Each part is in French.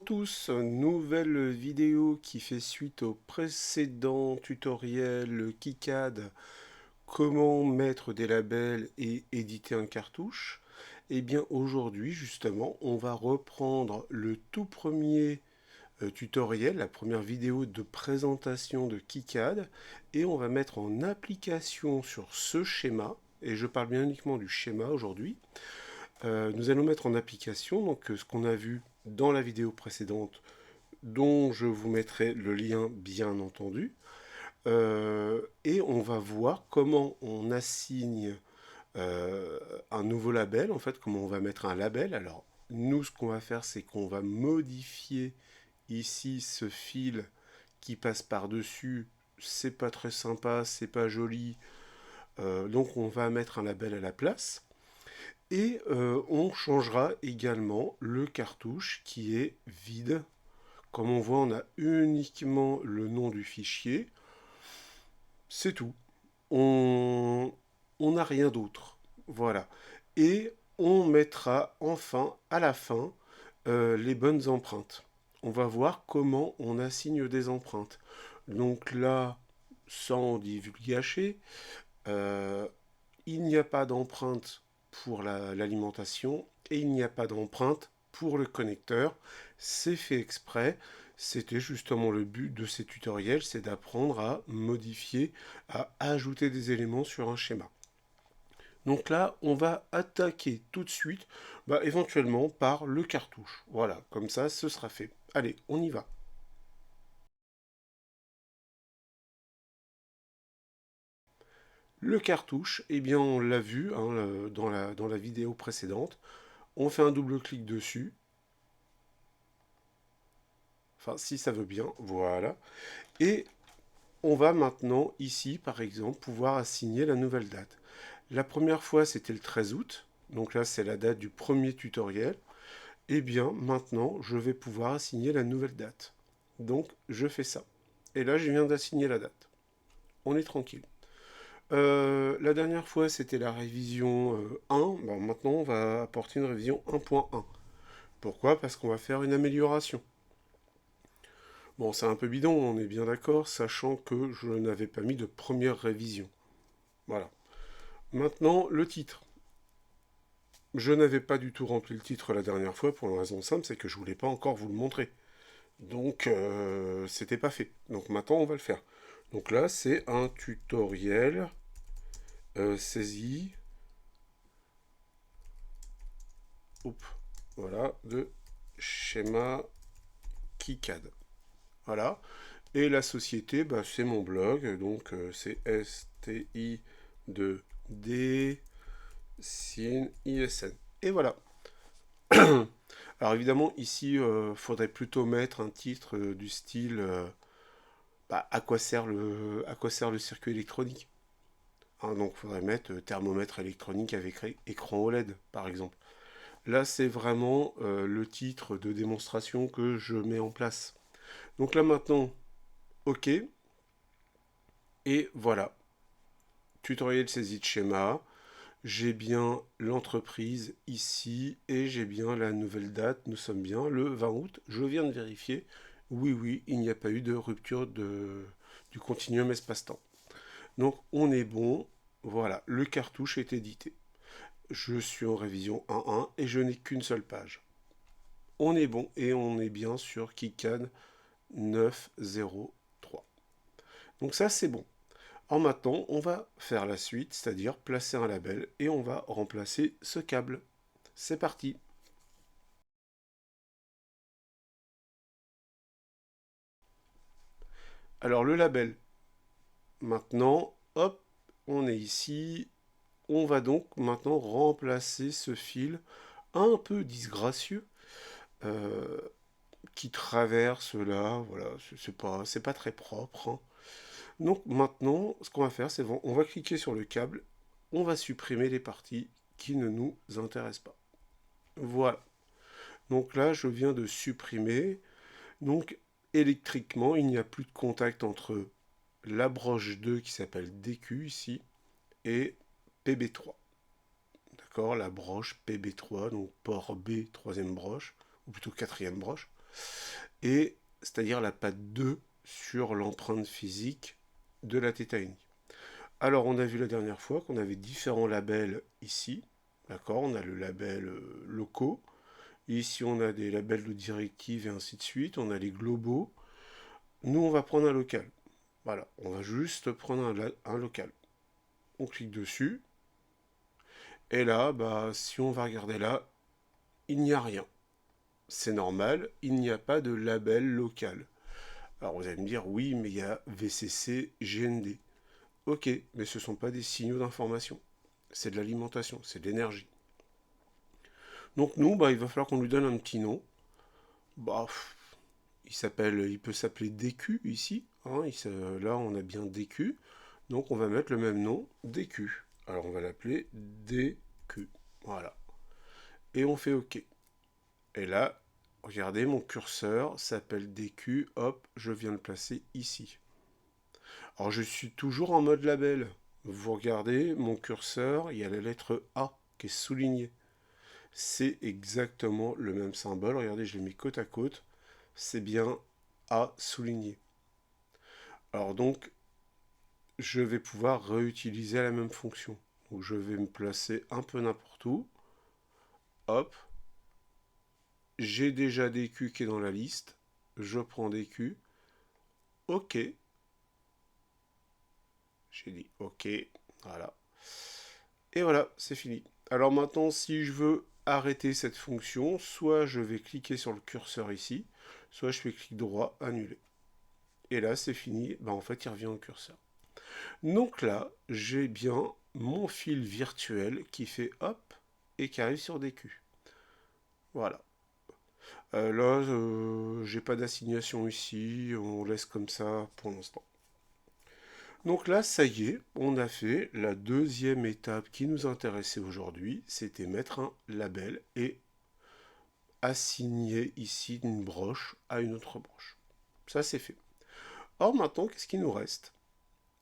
Tous, nouvelle vidéo qui fait suite au précédent tutoriel KiCad, comment mettre des labels et éditer un cartouche. Et bien aujourd'hui justement on va reprendre le tout premier tutoriel, la première vidéo de présentation de KiCad, et on va mettre en application sur ce schéma, et je parle bien uniquement du schéma aujourd'hui. Nous allons mettre en application donc ce qu'on a vu dans la vidéo précédente, dont je vous mettrai le lien bien entendu. Et on va voir comment on assigne un nouveau label, en fait, comment on va mettre un label. Alors, nous, ce qu'on va faire, c'est qu'on va modifier ici ce fil qui passe par-dessus. C'est pas très sympa, c'est pas joli. Donc, on va mettre un label à la place. Et on changera également le cartouche qui est vide. Comme on voit, on a uniquement le nom du fichier. C'est tout. On n'a rien d'autre. Voilà. Et on mettra enfin, à la fin, les bonnes empreintes. On va voir comment on assigne des empreintes. Donc là, sans divulgacher, euh, il n'y a pas d'empreinte pour l'alimentation et il n'y a pas d'empreinte pour le connecteur. C'est fait exprès. C'était justement le but de ces tutoriels, c'est d'apprendre à modifier, à ajouter des éléments sur un schéma. Donc là, on va attaquer tout de suite, éventuellement par le cartouche. Voilà, comme ça, ce sera fait. Allez, on y va. Le cartouche, eh bien, on l'a vu hein, dans la vidéo précédente. On fait un double clic dessus. Enfin, si ça veut bien, voilà. Et on va maintenant, ici, par exemple, pouvoir assigner la nouvelle date. La première fois, c'était le 13 août. Donc là, c'est la date du premier tutoriel. Eh bien, maintenant, je vais pouvoir assigner la nouvelle date. Donc, je fais ça. Et là, je viens d'assigner la date. On est tranquille. La dernière fois, c'était la révision 1. Bon, maintenant, on va apporter une révision 1.1. Pourquoi? Parce qu'on va faire une amélioration. Bon, c'est un peu bidon, on est bien d'accord, sachant que je n'avais pas mis de première révision. Voilà. Maintenant, le titre. Je n'avais pas du tout rempli le titre la dernière fois pour une raison simple, c'est que je voulais pas encore vous le montrer. Donc, c'était pas fait. Donc maintenant, on va le faire. Donc là, c'est un tutoriel saisie, voilà, de schéma KiCad. Voilà. Et la société, c'est mon blog, donc c'est STI de D sin ISN. Et voilà. Alors évidemment, ici, il faudrait plutôt mettre un titre du style à quoi sert le circuit électronique. Hein, donc il faudrait mettre thermomètre électronique avec écran OLED, par exemple. Là, c'est vraiment le titre de démonstration que je mets en place. Donc là maintenant, OK. Et voilà. Tutoriel saisie de schéma. J'ai bien l'entreprise ici et j'ai bien la nouvelle date. Nous sommes bien le 20 août. Je viens de vérifier. Oui, oui, il n'y a pas eu de rupture du continuum espace-temps. Donc on est bon. Voilà, le cartouche est édité. Je suis en révision 1.1 et je n'ai qu'une seule page. On est bon et on est bien sur KiCad 9.0.3. Donc ça c'est bon. En maintenant, on va faire la suite, c'est-à-dire placer un label et on va remplacer ce câble. C'est parti. Alors le label, maintenant, hop, on est ici. On va donc maintenant remplacer ce fil un peu disgracieux euh, qui traverse là. Voilà, c'est pas très propre. Hein. Donc maintenant, ce qu'on va faire, c'est on va cliquer sur le câble, on va supprimer les parties qui ne nous intéressent pas. Voilà. Donc là, je viens de supprimer. Donc électriquement, il n'y a plus de contact entre la broche 2 qui s'appelle DQ ici et PB3. D'accord, la broche PB3, donc port B, troisième broche, ou plutôt quatrième broche. et c'est-à-dire la patte 2 sur l'empreinte physique de la θ unie. Alors, on a vu la dernière fois qu'on avait différents labels ici, d'accord? On a le label locaux, ici on a des labels de directives et ainsi de suite, on a les globaux. Nous, on va prendre un local. Voilà, on va juste prendre un local. On clique dessus, et là, bah, si on va regarder là, il n'y a rien. C'est normal, il n'y a pas de label local. Alors vous allez me dire, oui, mais il y a VCC, GND. Ok, mais ce ne sont pas des signaux d'information. C'est de l'alimentation, c'est de l'énergie. Donc nous, bah, il va falloir qu'on lui donne un petit nom. Bah, il peut s'appeler DQ ici. Hein, là, on a bien DQ. Donc on va mettre le même nom, DQ. Alors on va l'appeler DQ. Voilà. Et on fait OK. Et là, regardez, mon curseur s'appelle DQ. Hop, je viens le placer ici. Alors je suis toujours en mode label. Vous regardez, mon curseur, il y a la lettre A qui est soulignée. C'est exactement le même symbole. Regardez, je l'ai mis côte à côte. C'est bien A souligné. Alors donc, je vais pouvoir réutiliser la même fonction. Donc je vais me placer un peu n'importe où. Hop. J'ai déjà DQ qui est dans la liste. Je prends DQ. OK. J'ai dit OK. Voilà. Et voilà, c'est fini. Alors maintenant, si je veux arrêter cette fonction, soit je vais cliquer sur le curseur ici, soit je fais clic droit, annuler. Et là, c'est fini. Ben, en fait, il revient au curseur. Donc là, j'ai bien mon fil virtuel qui fait hop et qui arrive sur DQ. Voilà. Là, j'ai pas d'assignation ici. On laisse comme ça pour l'instant. Donc là, ça y est, on a fait la deuxième étape qui nous intéressait aujourd'hui, c'était mettre un label et assigner ici une broche à une autre broche. Ça, c'est fait. Or maintenant, qu'est-ce qui nous reste?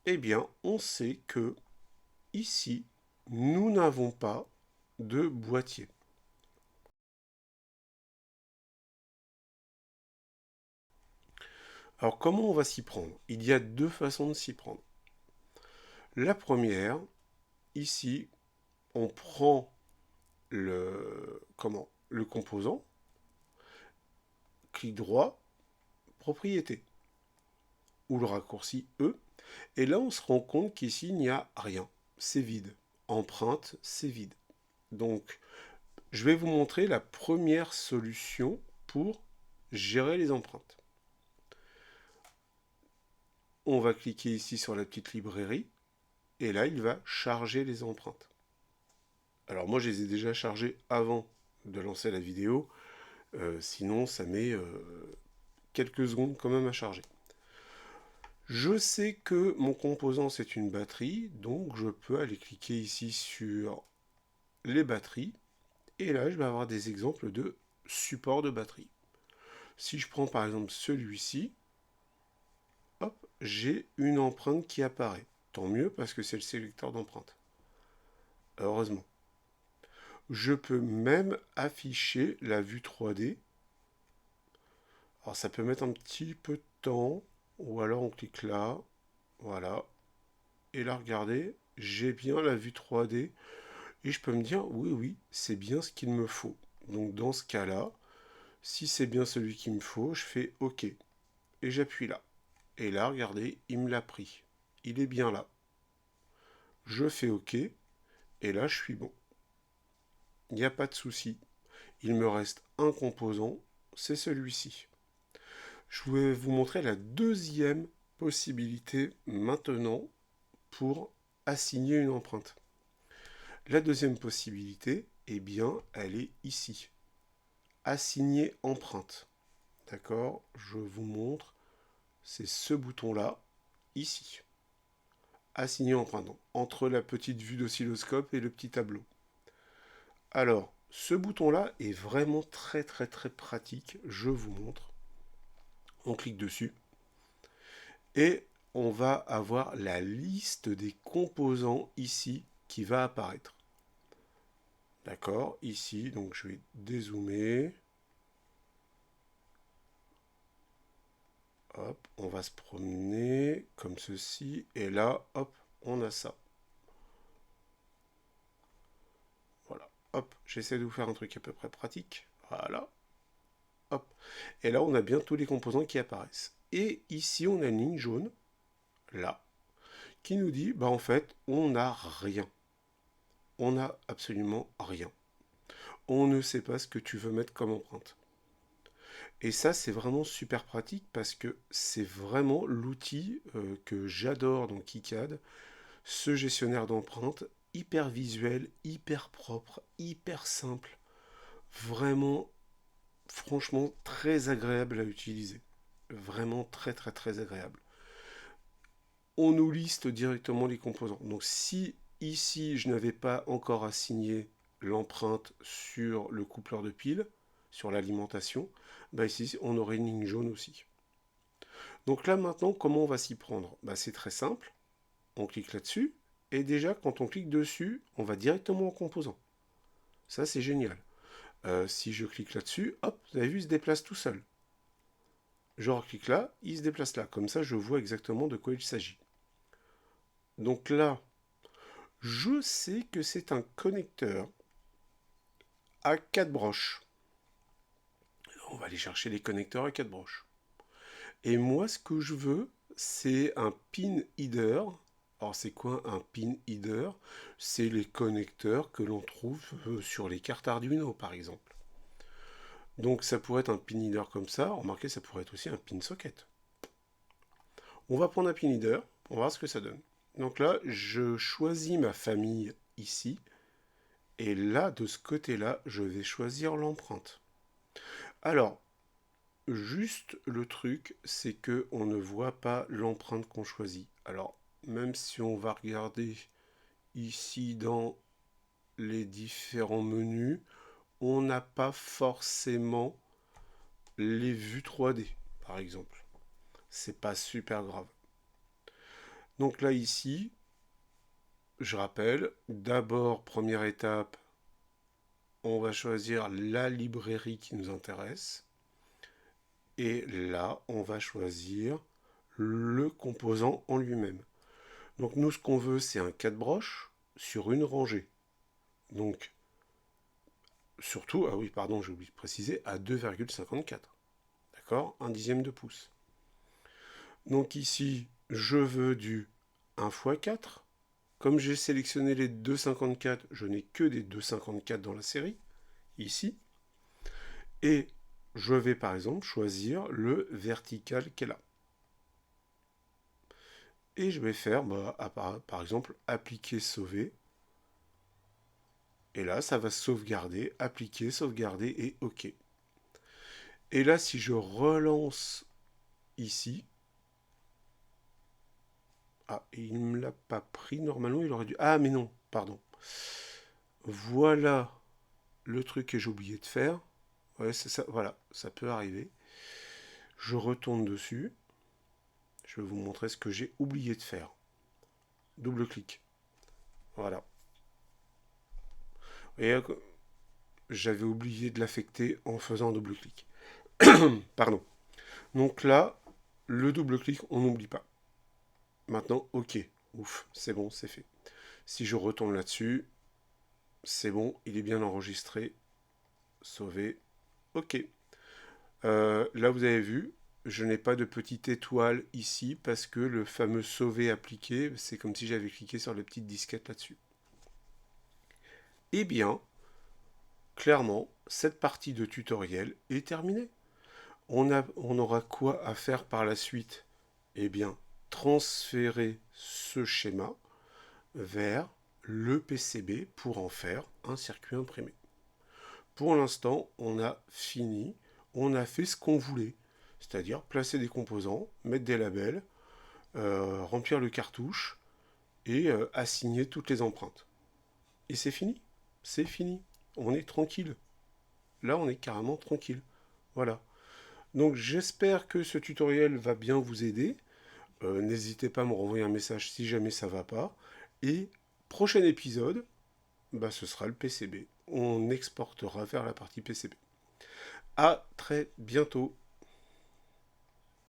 Eh bien, on sait que ici, nous n'avons pas de boîtier. Alors, comment on va s'y prendre? Il y a deux façons de s'y prendre. La première, ici, on prend le composant, clic droit, propriété, ou le raccourci E, et là on se rend compte qu'ici il n'y a rien, c'est vide. Empreinte, c'est vide. Donc je vais vous montrer la première solution pour gérer les empreintes. On va cliquer ici sur la petite librairie, et là il va charger les empreintes. Alors moi je les ai déjà chargées avant de lancer la vidéo, sinon ça met quelques secondes quand même à charger. Je sais que mon composant c'est une batterie, donc je peux aller cliquer ici sur les batteries, et là je vais avoir des exemples de support de batterie. Si je prends par exemple celui-ci, hop, j'ai une empreinte qui apparaît. Tant mieux parce que c'est le sélecteur d'empreintes. Heureusement. Je peux même afficher la vue 3D. Alors ça peut mettre un petit peu de temps, ou alors on clique là, voilà. Et là regardez, j'ai bien la vue 3D. Et je peux me dire, oui, oui, c'est bien ce qu'il me faut. Donc dans ce cas-là, si c'est bien celui qu'il me faut, je fais OK. Et j'appuie là. Et là, regardez, il me l'a pris. Il est bien là. Je fais OK. Et là, je suis bon. Il n'y a pas de souci. Il me reste un composant, c'est celui-ci. Je vais vous montrer la deuxième possibilité maintenant pour assigner une empreinte. La deuxième possibilité, eh bien, elle est ici. Assigner empreinte. D'accord? Je vous montre. C'est ce bouton-là, ici. Assigner empreinte. Entre la petite vue d'oscilloscope et le petit tableau. Alors, ce bouton-là est vraiment très très très pratique. Je vous montre. On clique dessus. Et on va avoir la liste des composants ici qui va apparaître. D'accord? Ici, donc je vais dézoomer. Hop, on va se promener comme ceci. Et là, hop, on a ça. Voilà. Hop, j'essaie de vous faire un truc à peu près pratique. Voilà. Hop. Et là, on a bien tous les composants qui apparaissent. Et ici, on a une ligne jaune, là, qui nous dit, bah en fait, on n'a rien. On n'a absolument rien. On ne sait pas ce que tu veux mettre comme empreinte. Et ça, c'est vraiment super pratique parce que c'est vraiment l'outil que j'adore dans KiCad, ce gestionnaire d'empreintes, hyper visuel, hyper propre, hyper simple, vraiment, franchement, très agréable à utiliser. Vraiment très très très agréable. On nous liste directement les composants. Donc si ici je n'avais pas encore assigné l'empreinte sur le coupleur de pile, sur l'alimentation, bah ici on aurait une ligne jaune aussi. Donc là maintenant, comment on va s'y prendre? Bah, c'est très simple, on clique là-dessus, et déjà quand on clique dessus, on va directement en composant. Ça c'est génial. Si je clique là-dessus, hop, vous avez vu, il se déplace tout seul. Je reclique là, il se déplace là. Comme ça, je vois exactement de quoi il s'agit. Donc là, je sais que c'est un connecteur à 4 broches. On va aller chercher les connecteurs à 4 broches. Et moi, ce que je veux, c'est un pin header. Alors, c'est quoi un pin header? C'est les connecteurs que l'on trouve sur les cartes Arduino, par exemple. Donc, ça pourrait être un pin header comme ça. Remarquez, ça pourrait être aussi un pin socket. On va prendre un pin header. On va voir ce que ça donne. Donc là, je choisis ma famille ici. Et là, de ce côté-là, je vais choisir l'empreinte. Alors, juste le truc, c'est que on ne voit pas l'empreinte qu'on choisit. Alors, même si on va regarder ici dans les différents menus, on n'a pas forcément les vues 3D, par exemple. C'est pas super grave. Donc là, ici, je rappelle, d'abord, première étape, on va choisir la librairie qui nous intéresse. Et là, on va choisir le composant en lui-même. Donc nous, ce qu'on veut, c'est un 4 broches sur une rangée. Donc, surtout, ah oui, pardon, j'ai oublié de préciser, à 2,54. D'accord? Un dixième de pouce. Donc ici, je veux du 1 x 4. Comme j'ai sélectionné les 2,54, je n'ai que des 2,54 dans la série, ici. Et je vais par exemple choisir le vertical qui est là. Et je vais faire, par exemple, appliquer, sauver. Et là, ça va sauvegarder, appliquer, sauvegarder et OK. Et là, si je relance ici, ah, il ne me l'a pas pris, normalement, il aurait dû... Ah, mais non, pardon. Voilà le truc que j'ai oublié de faire. Ouais, c'est ça, voilà, ça peut arriver. Je retourne dessus. Je vais vous montrer ce que j'ai oublié de faire. Double-clic. Voilà. Et j'avais oublié de l'affecter en faisant double-clic. Pardon. Donc là, le double-clic, on n'oublie pas. Maintenant, OK. Ouf, c'est bon, c'est fait. Si je retourne là-dessus, c'est bon, il est bien enregistré. Sauver. OK. Là, vous avez vu, je n'ai pas de petite étoile ici parce que le fameux sauver appliqué, c'est comme si j'avais cliqué sur la petite disquette là-dessus. Eh bien, clairement, cette partie de tutoriel est terminée. On aura quoi à faire par la suite? Eh bien, transférer ce schéma vers le PCB pour en faire un circuit imprimé. Pour l'instant, on a fini, on a fait ce qu'on voulait, c'est-à-dire placer des composants, mettre des labels, remplir le cartouche et assigner toutes les empreintes. Et c'est fini, c'est fini, on est tranquille. Là, on est carrément tranquille. Voilà. Donc j'espère que ce tutoriel va bien vous aider. N'hésitez pas à me renvoyer un message si jamais ça ne va pas. Et prochain épisode, bah, ce sera le PCB. On exportera vers la partie PCB. À très bientôt.